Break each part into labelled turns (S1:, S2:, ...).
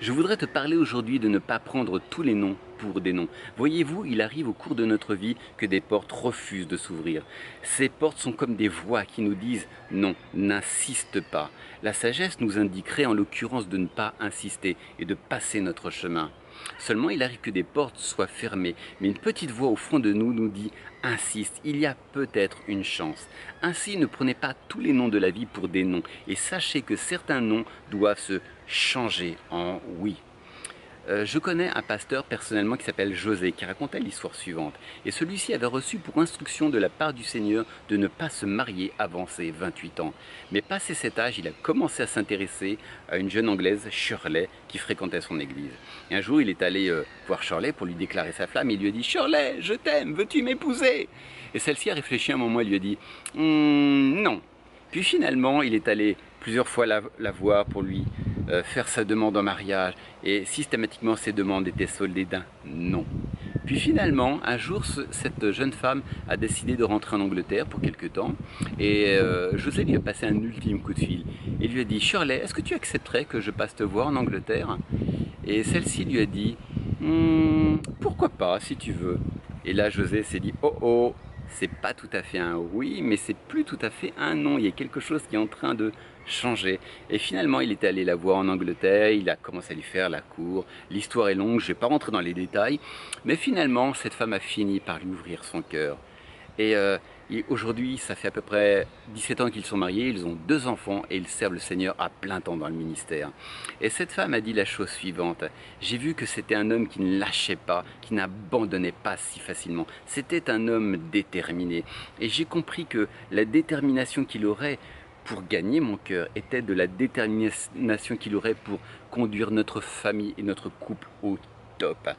S1: Je voudrais te parler aujourd'hui de ne pas prendre tous les noms pour des noms. Voyez-vous, il arrive au cours de notre vie que des portes refusent de s'ouvrir. Ces portes sont comme des voix qui nous disent non, n'insiste pas. La sagesse nous indiquerait en l'occurrence de ne pas insister et de passer notre chemin. Seulement, il arrive que des portes soient fermées, mais une petite voix au fond de nous nous dit insiste, il y a peut-être une chance. Ainsi, ne prenez pas tous les noms de la vie pour des noms et sachez que certains noms doivent se changer en oui. Je connais un pasteur personnellement qui s'appelle José, qui racontait l'histoire suivante. Et celui-ci avait reçu pour instruction de la part du Seigneur de ne pas se marier avant ses 28 ans. Mais passé cet âge, il a commencé à s'intéresser à une jeune Anglaise, Shirley, qui fréquentait son église. Et un jour, il est allé voir Shirley pour lui déclarer sa flamme. Et il lui a dit « Shirley, je t'aime, veux-tu m'épouser ?» Et celle-ci a réfléchi un moment et lui a dit « Non ». Puis finalement, il est allé plusieurs fois la voir pour lui faire sa demande en mariage et systématiquement ses demandes étaient soldées d'un non. Puis finalement, un jour, cette jeune femme a décidé de rentrer en Angleterre pour quelque temps et José lui a passé un ultime coup de fil. Il lui a dit « Shirley, est-ce que tu accepterais que je passe te voir en Angleterre ?» Et celle-ci lui a dit « Pourquoi pas, si tu veux ?» Et là, José s'est dit « Oh oh !» C'est pas tout à fait un oui, mais c'est plus tout à fait un non. Il y a quelque chose qui est en train de changer. Et finalement, il est allé la voir en Angleterre, il a commencé à lui faire la cour. L'histoire est longue, je ne vais pas rentrer dans les détails. Mais finalement, cette femme a fini par lui ouvrir son cœur. Et aujourd'hui, ça fait à peu près 17 ans qu'ils sont mariés, ils ont 2 enfants et ils servent le Seigneur à plein temps dans le ministère. Et cette femme a dit la chose suivante: j'ai vu que c'était un homme qui ne lâchait pas, qui n'abandonnait pas si facilement. C'était un homme déterminé. Et j'ai compris que la détermination qu'il aurait pour gagner mon cœur était de la détermination qu'il aurait pour conduire notre famille et notre couple au top.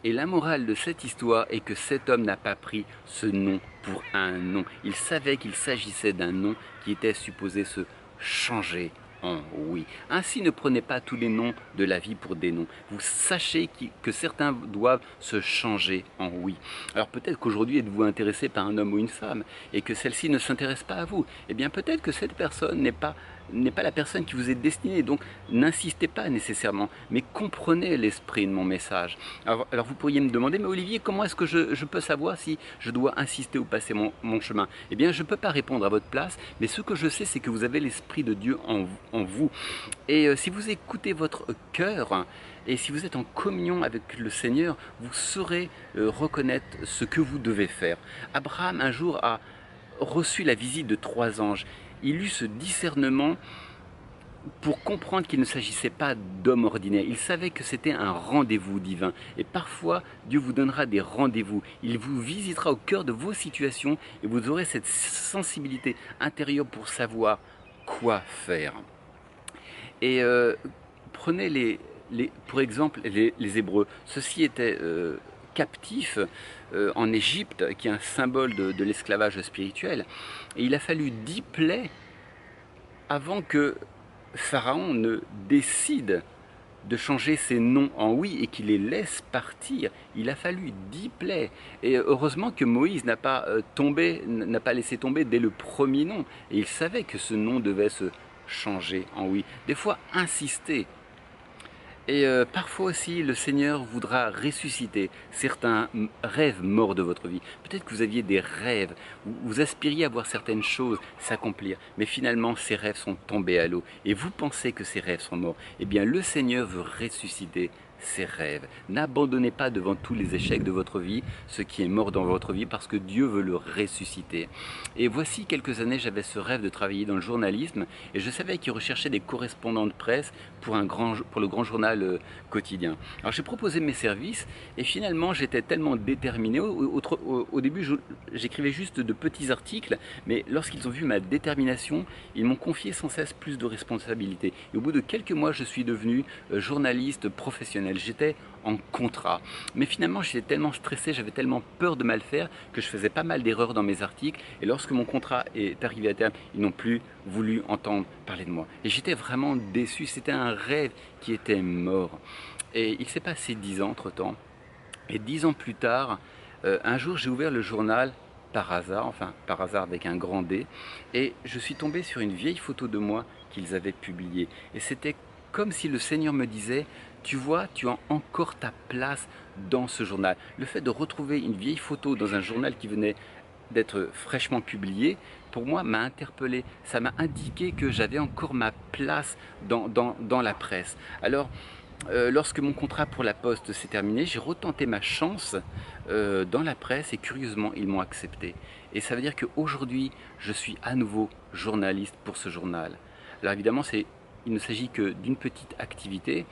S1: Et la morale de cette histoire est que cet homme n'a pas pris ce nom pour un nom. Il savait qu'il s'agissait d'un nom qui était supposé se changer en oui. Ainsi, ne prenez pas tous les noms de la vie pour des noms. Vous sachez que certains doivent se changer en oui. Alors peut-être qu'aujourd'hui êtes-vous intéressé par un homme ou une femme et que celle-ci ne s'intéresse pas à vous. Eh bien peut-être que cette personne n'est pas la personne qui vous est destinée, donc n'insistez pas nécessairement, mais comprenez l'esprit de mon message. Alors vous pourriez me demander, mais Olivier, comment est-ce que je peux savoir si je dois insister ou passer mon chemin? Eh bien, je ne peux pas répondre à votre place, mais ce que je sais, c'est que vous avez l'Esprit de Dieu en vous. Et si vous écoutez votre cœur, et si vous êtes en communion avec le Seigneur, vous saurez reconnaître ce que vous devez faire. Abraham, un jour, a reçu la visite de 3 anges. Il eut ce discernement pour comprendre qu'il ne s'agissait pas d'hommes ordinaires. Il savait que c'était un rendez-vous divin. Et parfois, Dieu vous donnera des rendez-vous. Il vous visitera au cœur de vos situations et vous aurez cette sensibilité intérieure pour savoir quoi faire. Et prenez pour exemple les Hébreux. Ceux-ci étaient captifs en Égypte, qui est un symbole de l'esclavage spirituel. Et il a fallu 10 plaies avant que Pharaon ne décide de changer ses noms en oui et qu'il les laisse partir. Il a fallu 10 plaies. Et heureusement que Moïse n'a pas laissé tomber dès le premier nom. Et il savait que ce nom devait se changer en oui. Des fois, insister. Et parfois aussi, le Seigneur voudra ressusciter certains rêves morts de votre vie. Peut-être que vous aviez des rêves, vous aspiriez à voir certaines choses s'accomplir, mais finalement ces rêves sont tombés à l'eau et vous pensez que ces rêves sont morts. Eh bien, le Seigneur veut ressusciter ces rêves. N'abandonnez pas devant tous les échecs de votre vie, ce qui est mort dans votre vie, parce que Dieu veut le ressusciter. Et voici quelques années, j'avais ce rêve de travailler dans le journalisme, et je savais qu'il recherchait des correspondants de presse pour le grand journal quotidien. Alors j'ai proposé mes services, et finalement j'étais tellement déterminé. Au début, j'écrivais juste de petits articles, mais lorsqu'ils ont vu ma détermination, ils m'ont confié sans cesse plus de responsabilités. Et au bout de quelques mois, je suis devenu journaliste professionnel. J'étais en contrat. Mais finalement, j'étais tellement stressé, j'avais tellement peur de mal faire que je faisais pas mal d'erreurs dans mes articles. Et lorsque mon contrat est arrivé à terme, ils n'ont plus voulu entendre parler de moi. Et j'étais vraiment déçu. C'était un rêve qui était mort. Et il s'est passé 10 ans entre-temps. Et 10 ans plus tard, un jour, j'ai ouvert le journal par hasard, enfin par hasard avec un grand D, et je suis tombé sur une vieille photo de moi qu'ils avaient publiée. Et c'était comme si le Seigneur me disait: tu vois, tu as encore ta place dans ce journal. Le fait de retrouver une vieille photo dans un journal qui venait d'être fraîchement publié, pour moi, m'a interpellé. Ça m'a indiqué que j'avais encore ma place dans la presse. Alors, lorsque mon contrat pour la Poste s'est terminé, j'ai retenté ma chance dans la presse et curieusement, ils m'ont accepté. Et ça veut dire qu'aujourd'hui, je suis à nouveau journaliste pour ce journal. Alors évidemment, il ne s'agit que d'une petite activité.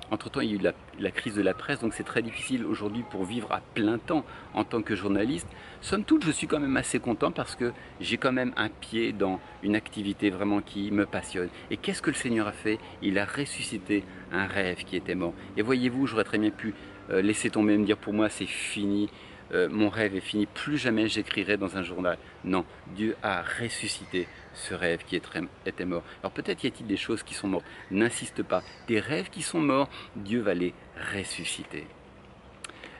S1: Entre-temps, il y a eu la crise de la presse, donc c'est très difficile aujourd'hui pour vivre à plein temps en tant que journaliste. Somme toute, je suis quand même assez content parce que j'ai quand même un pied dans une activité vraiment qui me passionne. Et qu'est-ce que le Seigneur a fait? Il a ressuscité un rêve qui était mort. Et voyez-vous, j'aurais très bien pu laisser tomber et me dire pour moi c'est fini. Mon rêve est fini, plus jamais j'écrirai dans un journal. Non, Dieu a ressuscité ce rêve qui était mort. Alors peut-être y a-t-il des choses qui sont mortes. N'insiste pas. Des rêves qui sont morts, Dieu va les ressusciter.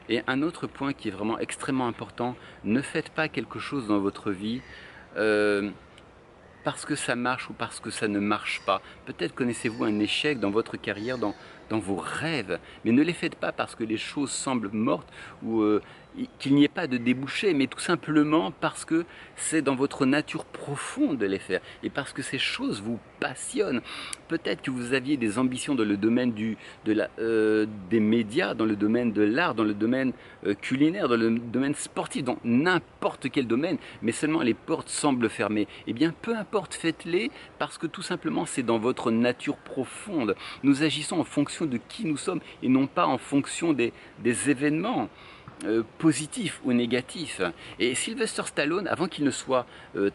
S1: Et un autre point qui est vraiment extrêmement important, ne faites pas quelque chose dans votre vie parce que ça marche ou parce que ça ne marche pas. Peut-être connaissez-vous un échec dans votre carrière, dans vos rêves, mais ne les faites pas parce que les choses semblent mortes ou qu'il n'y ait pas de débouché, mais tout simplement parce que c'est dans votre nature profonde de les faire et parce que ces choses vous passionnent. Peut-être que vous aviez des ambitions dans le domaine des médias, dans le domaine de l'art, dans le domaine culinaire, dans le domaine sportif, dans n'importe quel domaine, mais seulement les portes semblent fermées. Eh bien, peu importe, faites-les parce que tout simplement c'est dans votre nature profonde. Nous agissons en fonction de qui nous sommes et non pas en fonction des événements positifs ou négatifs. Et Sylvester Stallone, avant qu'il ne soit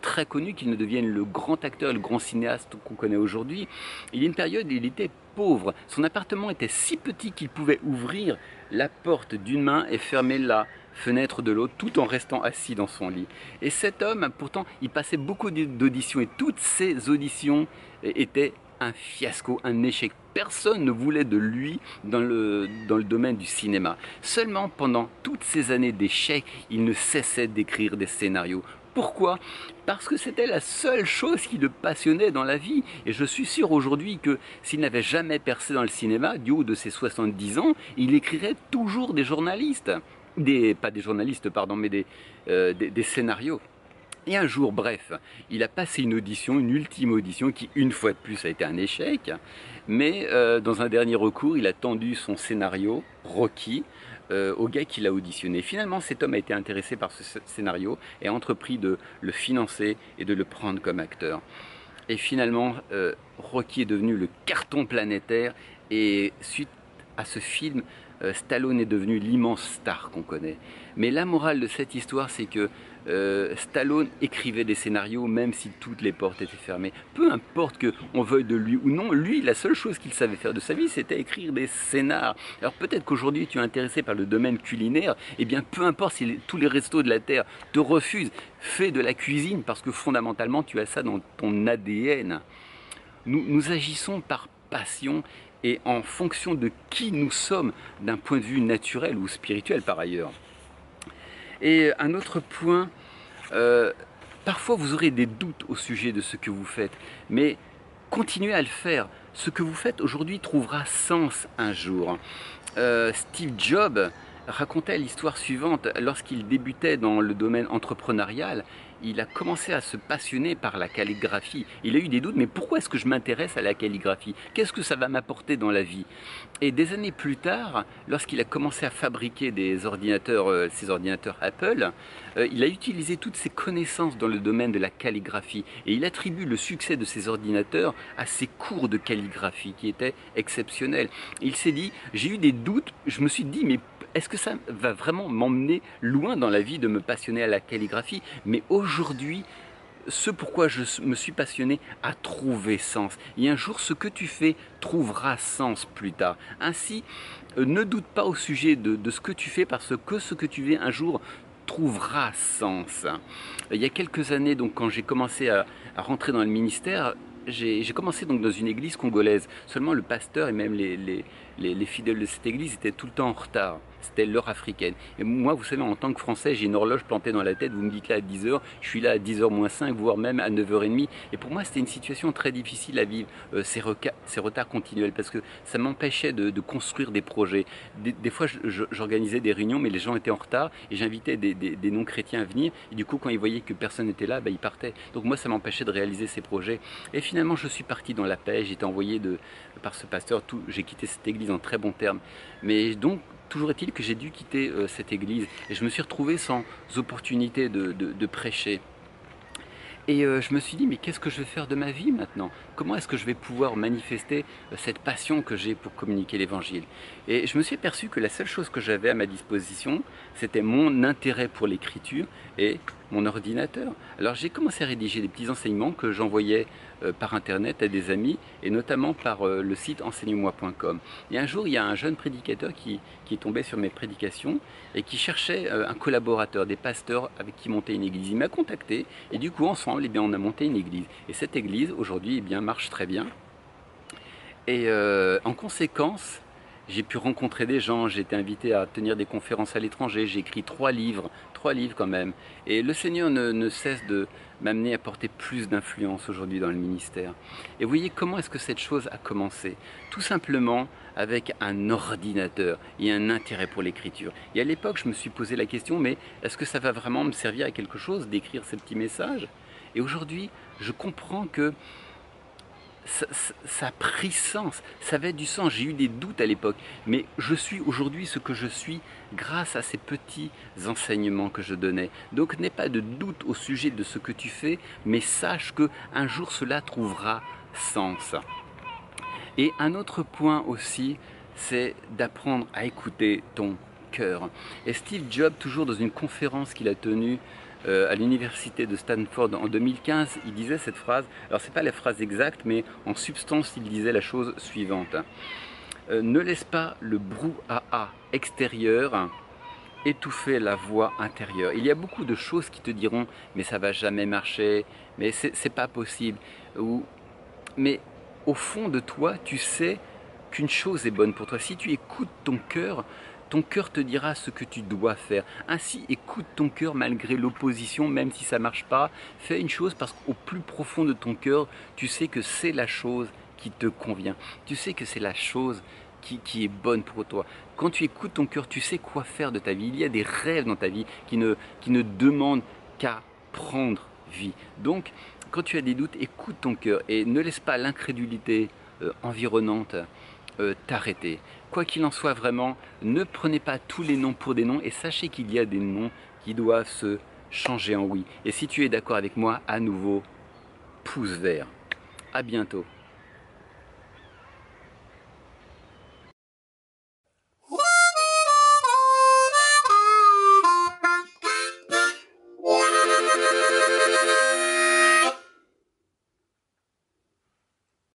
S1: très connu, qu'il ne devienne le grand acteur, le grand cinéaste qu'on connaît aujourd'hui, il y a une période où il était pauvre. Son appartement était si petit qu'il pouvait ouvrir la porte d'une main et fermer la fenêtre de l'autre tout en restant assis dans son lit. Et cet homme, pourtant, il passait beaucoup d'auditions et toutes ces auditions étaient un fiasco, un échec. Personne ne voulait de lui dans le domaine du cinéma. Seulement pendant toutes ces années d'échecs, il ne cessait d'écrire des scénarios. Pourquoi? Parce que c'était la seule chose qui le passionnait dans la vie. Et je suis sûr aujourd'hui que s'il n'avait jamais percé dans le cinéma, du haut de ses 70 ans, il écrirait toujours des journalistes. Pas des journalistes, pardon, mais des scénarios. Et un jour, bref, il a passé une audition, une ultime audition qui, une fois de plus, a été un échec. Mais dans un dernier recours, il a tendu son scénario, Rocky, au gars qui l'a auditionné. Finalement, cet homme a été intéressé par ce scénario et a entrepris de le financer et de le prendre comme acteur. Et finalement, Rocky est devenu le carton planétaire et suite à ce film, Stallone est devenu l'immense star qu'on connaît. Mais la morale de cette histoire, c'est que Stallone écrivait des scénarios même si toutes les portes étaient fermées. Peu importe qu'on veuille de lui ou non, lui, la seule chose qu'il savait faire de sa vie, c'était écrire des scénars. Alors peut-être qu'aujourd'hui, tu es intéressé par le domaine culinaire, eh bien peu importe si tous les restos de la Terre te refusent, fais de la cuisine parce que fondamentalement, tu as ça dans ton ADN. Nous agissons par passion et en fonction de qui nous sommes d'un point de vue naturel ou spirituel par ailleurs. Et un autre point, parfois vous aurez des doutes au sujet de ce que vous faites, mais continuez à le faire. Ce que vous faites aujourd'hui trouvera sens un jour. Steve Jobs racontait l'histoire suivante. Lorsqu'il débutait dans le domaine entrepreneurial, il a commencé à se passionner par la calligraphie. Il a eu des doutes, mais pourquoi est-ce que je m'intéresse à la calligraphie? Qu'est-ce que ça va m'apporter dans la vie? Et des années plus tard, lorsqu'il a commencé à fabriquer des ordinateurs, ses ordinateurs Apple, il a utilisé toutes ses connaissances dans le domaine de la calligraphie. Et il attribue le succès de ses ordinateurs à ses cours de calligraphie qui étaient exceptionnels. Il s'est dit, j'ai eu des doutes, je me suis dit, mais est-ce que ça va vraiment m'emmener loin dans la vie de me passionner à la calligraphie? Mais aujourd'hui, ce pourquoi je me suis passionné a trouvé sens. Et un jour, ce que tu fais trouvera sens plus tard. Ainsi, ne doute pas au sujet de ce que tu fais parce que ce que tu fais un jour trouvera sens. Il y a quelques années, donc, quand j'ai commencé à rentrer dans le ministère, j'ai commencé donc dans une église congolaise. Seulement le pasteur et même les fidèles de cette église étaient tout le temps en retard. C'était l'heure africaine. Et moi, vous savez, en tant que Français, j'ai une horloge plantée dans la tête. Vous me dites là à 10h, je suis là à 10h moins 5, voire même à 9h30. Et pour moi, c'était une situation très difficile à vivre, ces retards continuels, parce que ça m'empêchait de construire des projets. Des fois, j'organisais des réunions, mais les gens étaient en retard, et j'invitais des non-chrétiens à venir. Et du coup, quand ils voyaient que personne n'était là, bah, ils partaient. Donc moi, ça m'empêchait de réaliser ces projets. Et finalement, je suis parti dans la paix. J'ai été envoyé par ce pasteur. J'ai quitté cette église en très bons termes. Mais donc, toujours est-il que j'ai dû quitter cette église et je me suis retrouvé sans opportunité de prêcher. Et je me suis dit, mais qu'est-ce que je vais faire de ma vie maintenant? Comment est-ce que je vais pouvoir manifester cette passion que j'ai pour communiquer l'évangile? Et je me suis aperçu que la seule chose que j'avais à ma disposition, c'était mon intérêt pour l'écriture et mon ordinateur. Alors j'ai commencé à rédiger des petits enseignements que j'envoyais par internet à des amis et notamment par le site enseigne-moi.com. Et un jour, il y a un jeune prédicateur qui est tombé sur mes prédications et qui cherchait un collaborateur, des pasteurs avec qui monter une église. Il m'a contacté et du coup ensemble, eh bien, on a monté une église. Et cette église aujourd'hui, eh bien, marche très bien. Et en conséquence, j'ai pu rencontrer des gens, j'ai été invité à tenir des conférences à l'étranger, j'ai écrit 3 livres quand même. Et le Seigneur ne cesse de m'amener à porter plus d'influence aujourd'hui dans le ministère. Et vous voyez comment est-ce que cette chose a commencé? Tout simplement avec un ordinateur et un intérêt pour l'écriture. Et à l'époque, je me suis posé la question, mais est-ce que ça va vraiment me servir à quelque chose d'écrire ces petits messages? Et aujourd'hui, je comprends que ça a pris sens, ça avait du sens. J'ai eu des doutes à l'époque, mais je suis aujourd'hui ce que je suis grâce à ces petits enseignements que je donnais. Donc n'aie pas de doute au sujet de ce que tu fais, mais sache que un jour cela trouvera sens. Et un autre point aussi, c'est d'apprendre à écouter ton cœur. Et Steve Jobs, toujours dans une conférence qu'il a tenue à l'université de Stanford en 2015, il disait cette phrase, alors c'est pas la phrase exacte, mais en substance il disait la chose suivante. Ne laisse pas le brouhaha extérieur étouffer la voix intérieure. Il y a beaucoup de choses qui te diront, mais ça va jamais marcher, mais c'est pas possible, mais au fond de toi, tu sais qu'une chose est bonne pour toi. Si tu écoutes ton cœur te dira ce que tu dois faire. Ainsi, écoute ton cœur malgré l'opposition, même si ça ne marche pas. Fais une chose parce qu'au plus profond de ton cœur, tu sais que c'est la chose qui te convient. Tu sais que c'est la chose qui est bonne pour toi. Quand tu écoutes ton cœur, tu sais quoi faire de ta vie. Il y a des rêves dans ta vie qui ne demandent qu'à prendre vie. Donc, quand tu as des doutes, écoute ton cœur et ne laisse pas l'incrédulité environnante t'arrêter. Quoi qu'il en soit vraiment, ne prenez pas tous les noms pour des noms et sachez qu'il y a des noms qui doivent se changer en oui. Et si tu es d'accord avec moi, à nouveau, pouce vert. À bientôt.